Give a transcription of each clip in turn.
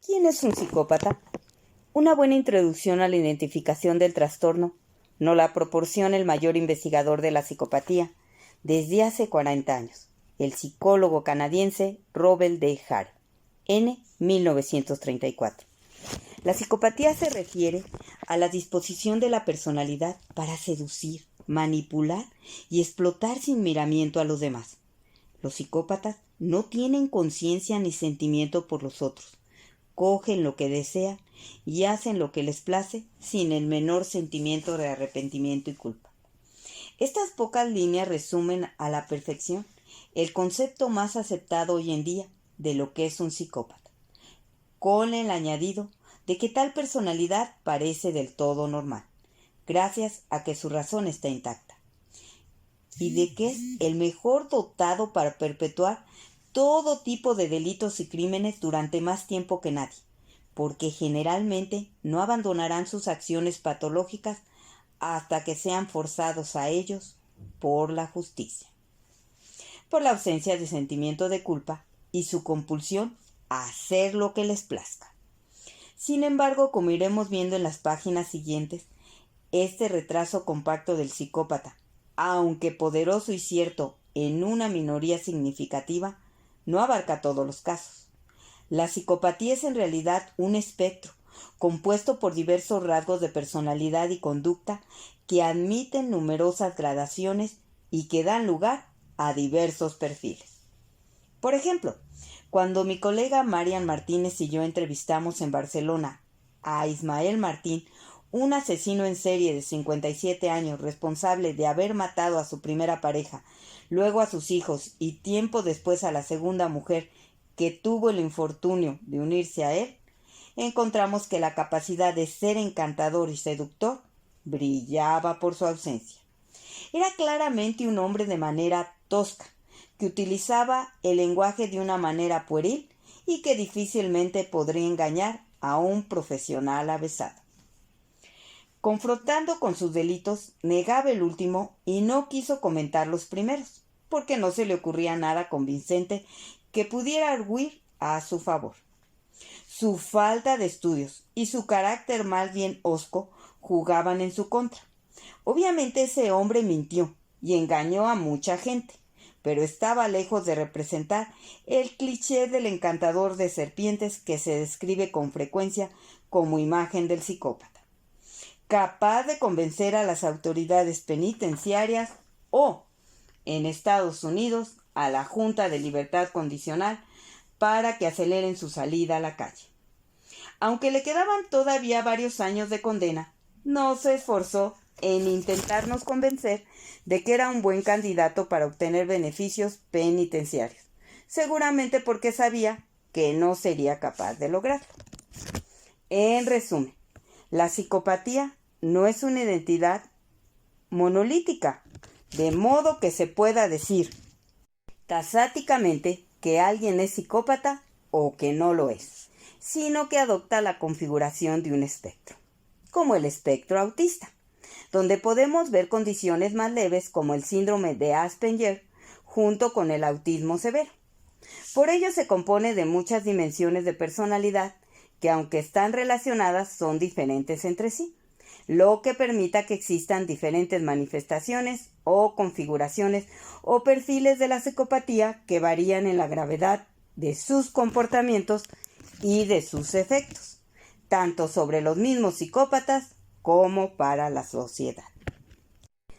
¿Quién es un psicópata? Una buena introducción a la identificación del trastorno nos la proporciona el mayor investigador de la psicopatía desde hace 40 años, el psicólogo canadiense Robert D. Hare, en 1934. La psicopatía se refiere a la disposición de la personalidad para seducir, manipular y explotar sin miramiento a los demás. Los psicópatas no tienen conciencia ni sentimiento por los otros. Cogen lo que desean y hacen lo que les place sin el menor sentimiento de arrepentimiento y culpa. Estas pocas líneas resumen a la perfección el concepto más aceptado hoy en día de lo que es un psicópata, con el añadido de que tal personalidad parece del todo normal, gracias a que su razón está intacta, y de que es el mejor dotado para perpetuar todo tipo de delitos y crímenes durante más tiempo que nadie, porque generalmente no abandonarán sus acciones patológicas hasta que sean forzados a ellos por la justicia, por la ausencia de sentimiento de culpa y su compulsión a hacer lo que les plazca. Sin embargo, como iremos viendo en las páginas siguientes, este retraso compacto del psicópata, aunque poderoso y cierto en una minoría significativa, no abarca todos los casos. La psicopatía es en realidad un espectro, compuesto por diversos rasgos de personalidad y conducta que admiten numerosas gradaciones y que dan lugar a diversos perfiles. Por ejemplo, cuando mi colega Marian Martínez y yo entrevistamos en Barcelona a Ismael Martín, un asesino en serie de 57 años responsable de haber matado a su primera pareja, luego a sus hijos y tiempo después a la segunda mujer que tuvo el infortunio de unirse a él, encontramos que la capacidad de ser encantador y seductor brillaba por su ausencia. Era claramente un hombre de manera tosca, que utilizaba el lenguaje de una manera pueril y que difícilmente podría engañar a un profesional avesado. Confrontando con sus delitos, negaba el último y no quiso comentar los primeros, porque no se le ocurría nada convincente que pudiera arguir a su favor. Su falta de estudios y su carácter más bien hosco jugaban en su contra. Obviamente ese hombre mintió y engañó a mucha gente, pero estaba lejos de representar el cliché del encantador de serpientes que se describe con frecuencia como imagen del psicópata, capaz de convencer a las autoridades penitenciarias o, en Estados Unidos, a la Junta de Libertad Condicional para que aceleren su salida a la calle. Aunque le quedaban todavía varios años de condena, no se esforzó en intentarnos convencer de que era un buen candidato para obtener beneficios penitenciarios, seguramente porque sabía que no sería capaz de lograrlo. En resumen, la psicopatía no es una identidad monolítica, de modo que se pueda decir taxáticamente que alguien es psicópata o que no lo es, sino que adopta la configuración de un espectro, como el espectro autista, donde podemos ver condiciones más leves como el síndrome de Asperger junto con el autismo severo. Por ello se compone de muchas dimensiones de personalidad que, aunque están relacionadas, son diferentes entre sí, lo que permita que existan diferentes manifestaciones o configuraciones o perfiles de la psicopatía que varían en la gravedad de sus comportamientos y de sus efectos, tanto sobre los mismos psicópatas como para la sociedad.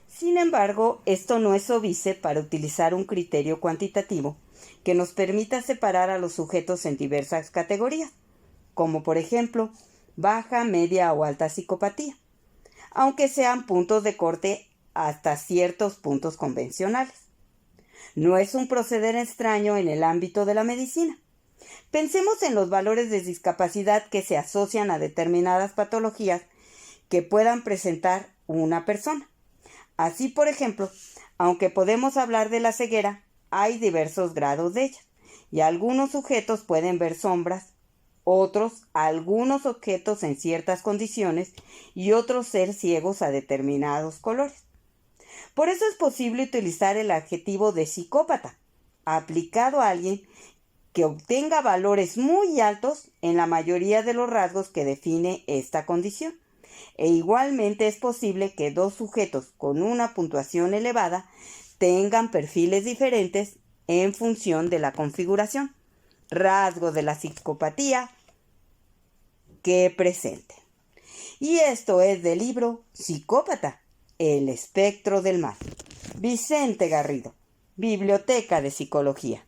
Sin embargo, esto no es óbice para utilizar un criterio cuantitativo que nos permita separar a los sujetos en diversas categorías, como por ejemplo, baja, media o alta psicopatía, aunque sean puntos de corte hasta ciertos puntos convencionales. No es un proceder extraño en el ámbito de la medicina. Pensemos en los valores de discapacidad que se asocian a determinadas patologías que puedan presentar una persona. Así, por ejemplo, aunque podemos hablar de la ceguera, hay diversos grados de ella, y algunos sujetos pueden ver sombras, otros algunos objetos en ciertas condiciones y otros ser ciegos a determinados colores. Por eso es posible utilizar el adjetivo de psicópata aplicado a alguien que obtenga valores muy altos en la mayoría de los rasgos que define esta condición. E igualmente es posible que dos sujetos con una puntuación elevada tengan perfiles diferentes en función de la configuración, rasgos de la psicopatía que presenten. Y esto es del libro Psicópata, el espectro del mal. Vicente Garrido, Biblioteca de Psicología.